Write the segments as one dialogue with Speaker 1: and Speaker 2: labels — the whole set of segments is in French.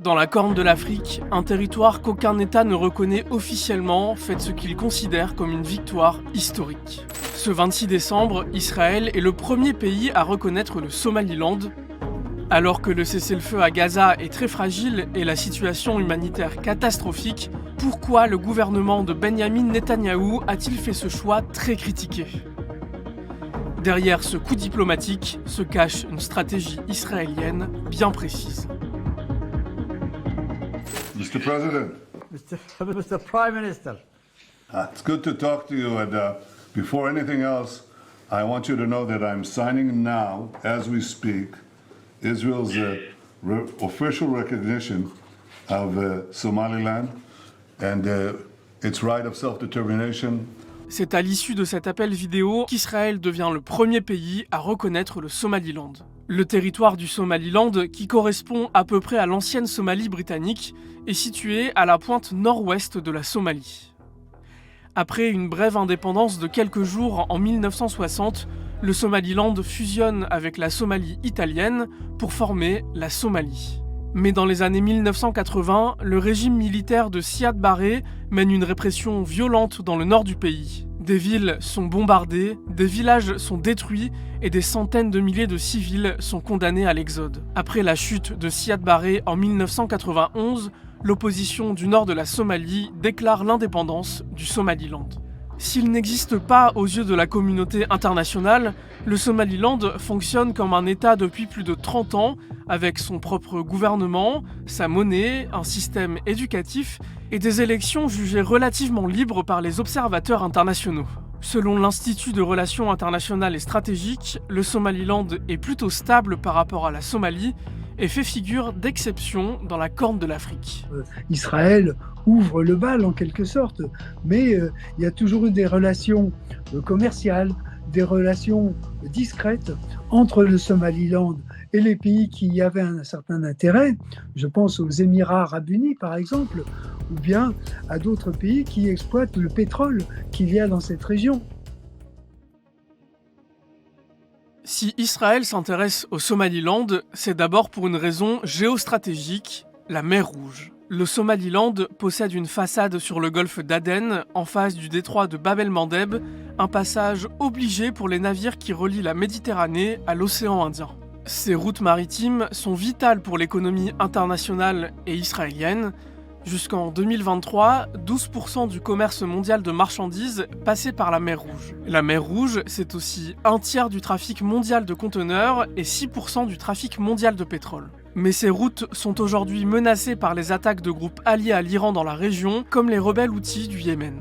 Speaker 1: Dans la Corne de l'Afrique, un territoire qu'aucun État ne reconnaît officiellement fête ce qu'il considère comme une victoire historique. Ce 26 décembre, Israël est le premier pays à reconnaître le Somaliland. Alors que le cessez-le-feu à Gaza est très fragile et la situation humanitaire catastrophique, pourquoi le gouvernement de Benyamin Netanyahou a-t-il fait ce choix très critiqué ? Derrière ce coup diplomatique se cache une stratégie israélienne bien précise.
Speaker 2: Mr. President.
Speaker 3: Mr. Prime Minister.
Speaker 2: It's good to talk to you. And before anything else, I want you to know that I'm signing now, as we speak, Israel's official recognition of Somaliland and its right of self-determination.
Speaker 1: C'est à l'issue de cet appel vidéo qu'Israël devient le premier pays à reconnaître le Somaliland. Le territoire du Somaliland, qui correspond à peu près à l'ancienne Somalie britannique, est situé à la pointe nord-ouest de la Somalie. Après une brève indépendance de quelques jours en 1960, le Somaliland fusionne avec la Somalie italienne pour former la Somalie. Mais dans les années 1980, le régime militaire de Siad Barre mène une répression violente dans le nord du pays. Des villes sont bombardées, des villages sont détruits et des centaines de milliers de civils sont condamnés à l'exode. Après la chute de Siad Barre en 1991, l'opposition du nord de la Somalie déclare l'indépendance du Somaliland. S'il n'existe pas aux yeux de la communauté internationale, le Somaliland fonctionne comme un État depuis plus de 30 ans, avec son propre gouvernement, sa monnaie, un système éducatif et des élections jugées relativement libres par les observateurs internationaux. Selon l'Institut de Relations internationales et stratégiques, le Somaliland est plutôt stable par rapport à la Somalie et fait figure d'exception dans la Corne de l'Afrique.
Speaker 3: Israël ouvre le bal en quelque sorte, mais il y a toujours eu des relations commerciales, des relations discrètes entre le Somaliland et les pays qui y avaient un certain intérêt. Je pense aux Émirats arabes unis par exemple, ou bien à d'autres pays qui exploitent le pétrole qu'il y a dans cette région.
Speaker 1: Si Israël s'intéresse au Somaliland, c'est d'abord pour une raison géostratégique, la mer Rouge. Le Somaliland possède une façade sur le golfe d'Aden, en face du détroit de Bab el-Mandeb, un passage obligé pour les navires qui relient la Méditerranée à l'océan Indien. Ces routes maritimes sont vitales pour l'économie internationale et israélienne. Jusqu'en 2023, 12% du commerce mondial de marchandises passait par la mer Rouge. La mer Rouge, c'est aussi un tiers du trafic mondial de conteneurs et 6% du trafic mondial de pétrole. Mais ces routes sont aujourd'hui menacées par les attaques de groupes alliés à l'Iran dans la région, comme les rebelles houthis du Yémen.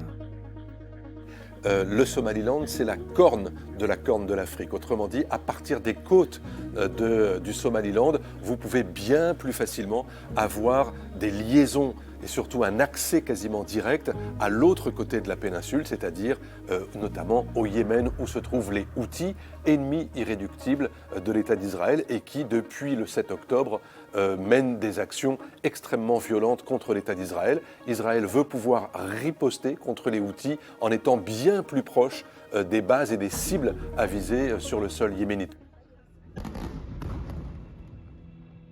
Speaker 4: Le Somaliland, c'est la corne de l'Afrique. Autrement dit, à partir des côtes du Somaliland, vous pouvez bien plus facilement avoir des liaisons et surtout un accès quasiment direct à l'autre côté de la péninsule, c'est-à-dire notamment au Yémen où se trouvent les Houthis, ennemis irréductibles de l'État d'Israël et qui, depuis le 7 octobre, mènent des actions extrêmement violentes contre l'État d'Israël. Israël veut pouvoir riposter contre les Houthis en étant bien plus proche des bases et des cibles à viser sur le sol yéménite.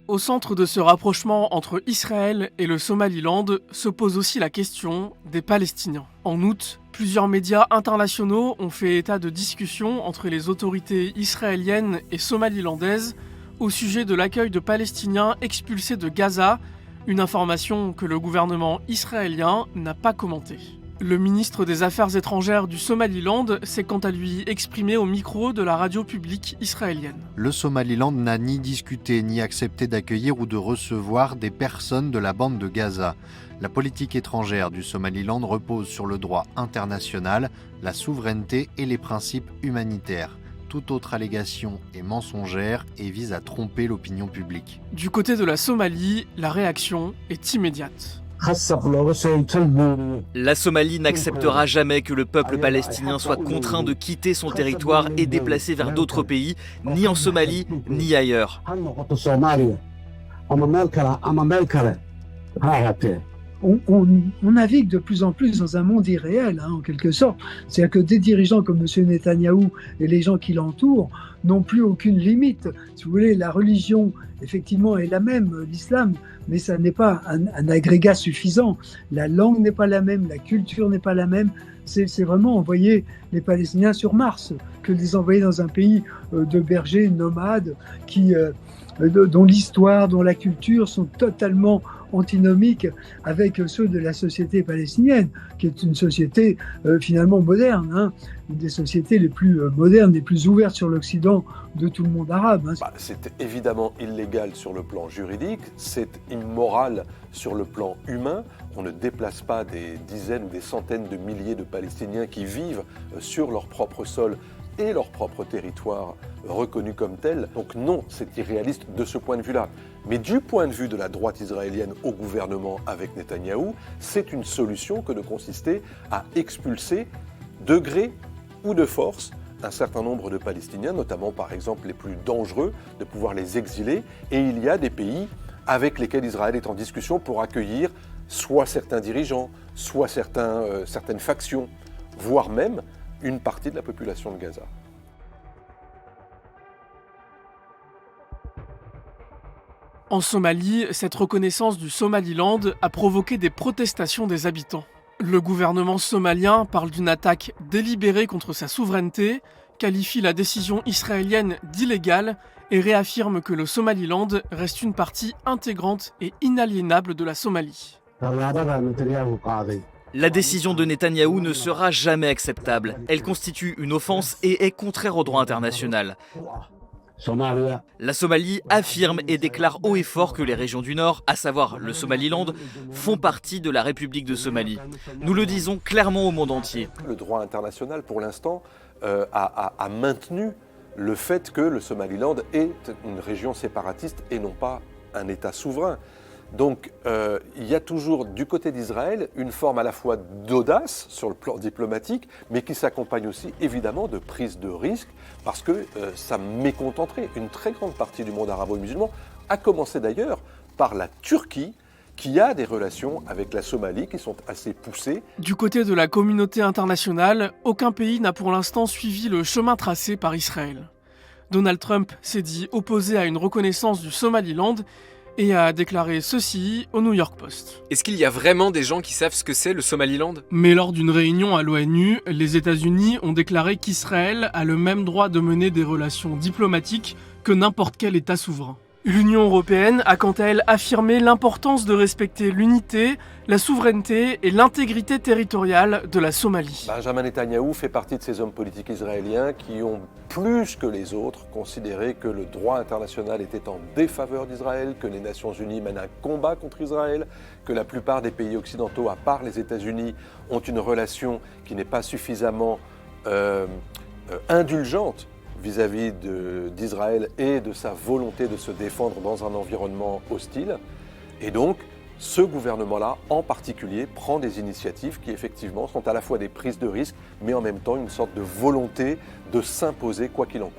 Speaker 1: Au centre de ce rapprochement entre Israël et le Somaliland se pose aussi la question des Palestiniens. En août, plusieurs médias internationaux ont fait état de discussions entre les autorités israéliennes et somalilandaises au sujet de l'accueil de Palestiniens expulsés de Gaza, une information que le gouvernement israélien n'a pas commentée. Le ministre des Affaires étrangères du Somaliland s'est quant à lui exprimé au micro de la radio publique israélienne.
Speaker 5: Le Somaliland n'a ni discuté ni accepté d'accueillir ou de recevoir des personnes de la bande de Gaza. La politique étrangère du Somaliland repose sur le droit international, la souveraineté et les principes humanitaires. Toute autre allégation est mensongère et vise à tromper l'opinion publique.
Speaker 1: Du côté de la Somalie, la réaction est immédiate.
Speaker 6: La Somalie n'acceptera jamais que le peuple palestinien soit contraint de quitter son territoire et déplacé vers d'autres pays, ni en Somalie, ni ailleurs.
Speaker 3: on navigue de plus en plus dans un monde irréel, hein, en quelque sorte. C'est-à-dire que des dirigeants comme M. Netanyahou et les gens qui l'entourent n'ont plus aucune limite. Si vous voulez, la religion, effectivement, est la même, l'islam, mais ça n'est pas un agrégat suffisant. La langue n'est pas la même, la culture n'est pas la même. C'est vraiment envoyer les Palestiniens sur Mars que de les envoyer dans un pays de bergers nomades dont l'histoire, dont la culture sont totalement antinomiques avec ceux de la société palestinienne, qui est une société finalement moderne, hein, une des sociétés les plus modernes, les plus ouvertes sur l'Occident de tout le monde arabe. Hein.
Speaker 4: C'est évidemment illégal sur le plan juridique, c'est immoral sur le plan humain. On ne déplace pas des dizaines ou des centaines de milliers de Palestiniens qui vivent sur leur propre sol et leur propre territoire reconnu comme tel. Donc non, c'est irréaliste de ce point de vue-là. Mais du point de vue de la droite israélienne au gouvernement avec Netanyahou, c'est une solution que de consister à expulser de gré ou de force un certain nombre de Palestiniens, notamment par exemple les plus dangereux, de pouvoir les exiler. Et il y a des pays avec lesquels Israël est en discussion pour accueillir soit certains dirigeants, soit certaines factions, voire même une partie de la population de Gaza.
Speaker 1: En Somalie, cette reconnaissance du Somaliland a provoqué des protestations des habitants. Le gouvernement somalien parle d'une attaque délibérée contre sa souveraineté, qualifie la décision israélienne d'illégale et réaffirme que le Somaliland reste une partie intégrante et inaliénable de la Somalie.
Speaker 6: La décision de Netanyahou ne sera jamais acceptable. Elle constitue une offense et est contraire au droit international. La Somalie affirme et déclare haut et fort que les régions du Nord, à savoir le Somaliland, font partie de la République de Somalie. Nous le disons clairement au monde entier.
Speaker 4: Le droit international, pour l'instant, a maintenu le fait que le Somaliland est une région séparatiste et non pas un État souverain. Donc il y a toujours du côté d'Israël une forme à la fois d'audace sur le plan diplomatique, mais qui s'accompagne aussi évidemment de prise de risque, parce que ça mécontenterait une très grande partie du monde arabo-musulman, à commencer d'ailleurs par la Turquie, qui a des relations avec la Somalie qui sont assez poussées.
Speaker 1: Du côté de la communauté internationale, aucun pays n'a pour l'instant suivi le chemin tracé par Israël. Donald Trump s'est dit opposé à une reconnaissance du Somaliland et a déclaré ceci au New York Post.
Speaker 7: Est-ce qu'il y a vraiment des gens qui savent ce que c'est le Somaliland ?
Speaker 1: Mais lors d'une réunion à l'ONU, les États-Unis ont déclaré qu'Israël a le même droit de mener des relations diplomatiques que n'importe quel État souverain. L'Union européenne a quant à elle affirmé l'importance de respecter l'unité, la souveraineté et l'intégrité territoriale de la Somalie.
Speaker 4: Benjamin Netanyahou fait partie de ces hommes politiques israéliens qui ont plus que les autres considéré que le droit international était en défaveur d'Israël, que les Nations Unies mènent un combat contre Israël, que la plupart des pays occidentaux, à part les États-Unis, ont une relation qui n'est pas suffisamment indulgente vis-à-vis d'Israël et de sa volonté de se défendre dans un environnement hostile. Et donc, ce gouvernement-là, en particulier, prend des initiatives qui, effectivement, sont à la fois des prises de risque, mais en même temps une sorte de volonté de s'imposer quoi qu'il en coûte.